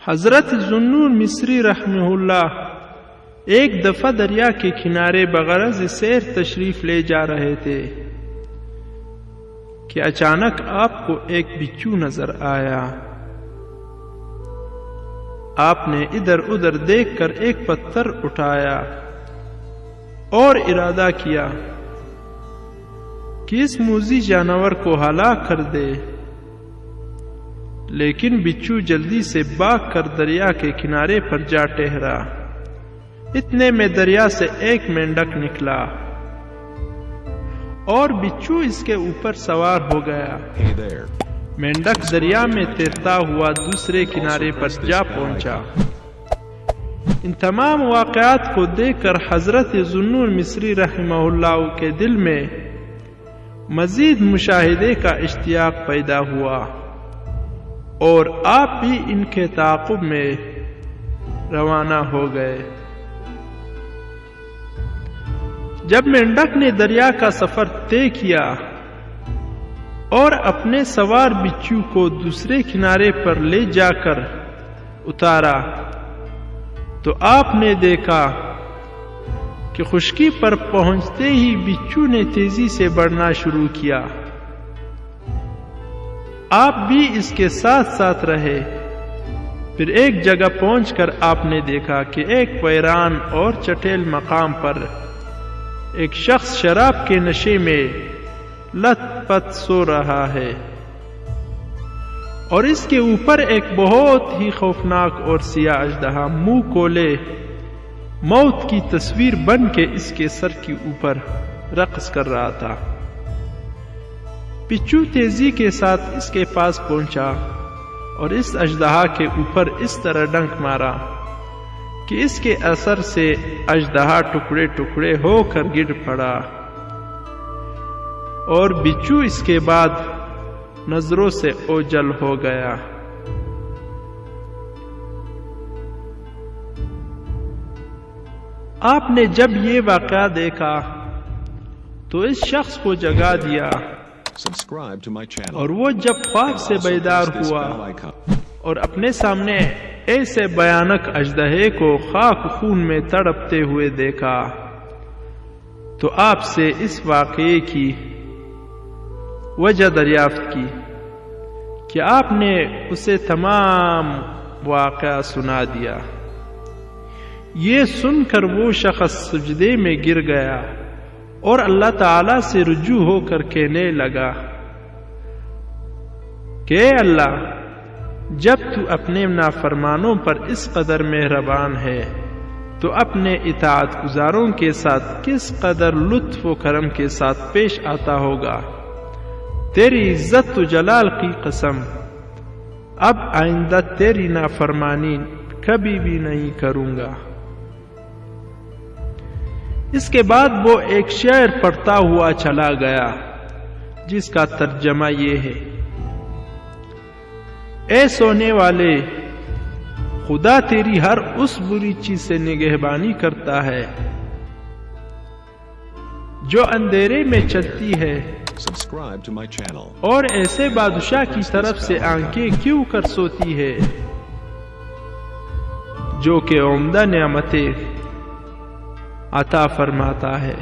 حضرت ذوالنون مصری رحمہ اللہ ایک دفعہ دریا کے کنارے بغرض سیر تشریف لے جا رہے تھے کہ اچانک آپ کو ایک بچھو نظر آیا۔ آپ نے ادھر ادھر دیکھ کر ایک پتھر اٹھایا اور ارادہ کیا کہ اس موذی جانور کو ہلاک کر دے، لیکن بچھو جلدی سے بھاگ کر دریا کے کنارے پر جا ٹھہرا۔ اتنے میں دریا سے ایک مینڈک نکلا اور بچھو اس کے اوپر سوار ہو گیا۔ مینڈک دریا میں تیرتا ہوا دوسرے کنارے پر جا پہنچا۔ ان تمام واقعات کو دیکھ کر حضرت ذوالنون مصری رحمہ اللہ کے دل میں مزید مشاہدے کا اشتیاق پیدا ہوا اور آپ بھی ان کے تعاقب میں روانہ ہو گئے۔ جب مینڈک نے دریا کا سفر طے کیا اور اپنے سوار بچھو کو دوسرے کنارے پر لے جا کر اتارا تو آپ نے دیکھا کہ خشکی پر پہنچتے ہی بچھو نے تیزی سے بڑھنا شروع کیا۔ آپ بھی اس کے ساتھ ساتھ رہے۔ پھر ایک جگہ پہنچ کر آپ نے دیکھا کہ ایک ویران اور چٹیل مقام پر ایک شخص شراب کے نشے میں لت پت سو رہا ہے اور اس کے اوپر ایک بہت ہی خوفناک اور سیاہ اژدہا منہ کھولے موت کی تصویر بن کے اس کے سر کے اوپر رقص کر رہا تھا۔ بچھو تیزی کے ساتھ اس کے پاس پہنچا اور اس اژدہا کے اوپر اس طرح ڈنک مارا کہ اس کے اثر سے اژدہا ٹکڑے ٹکڑے ہو کر گر پڑا اور بچھو اس کے بعد نظروں سے اوجھل ہو گیا۔ آپ نے جب یہ واقعہ دیکھا تو اس شخص کو جگا دیا اور وہ جب خواب سے بیدار ہوا اور اپنے سامنے ایسے بھیانک اژدہے کو خاک خون میں تڑپتے ہوئے دیکھا تو آپ سے اس واقعے کی وجہ دریافت کی کہ آپ نے اسے تمام واقعہ سنا دیا۔ یہ سن کر وہ شخص سجدے میں گر گیا اور اللہ تعالی سے رجوع ہو کر کہنے لگا کہ اے اللہ، جب تو اپنے نافرمانوں پر اس قدر مہربان ہے تو اپنے اطاعت گزاروں کے ساتھ کس قدر لطف و کرم کے ساتھ پیش آتا ہوگا۔ تیری عزت و جلال کی قسم، اب آئندہ تیری نافرمانی کبھی بھی نہیں کروں گا۔ اس کے بعد وہ ایک شعر پڑھتا ہوا چلا گیا جس کا ترجمہ یہ ہے: اے سونے والے، خدا تیری ہر اس بری چیز سے نگہبانی کرتا ہے جو اندھیرے میں چلتی ہے، اور ایسے بادشاہ کی طرف سے آنکھیں کیوں کر سوتی ہے جو کہ عمدہ نعمتیں عطا فرماتا ہے۔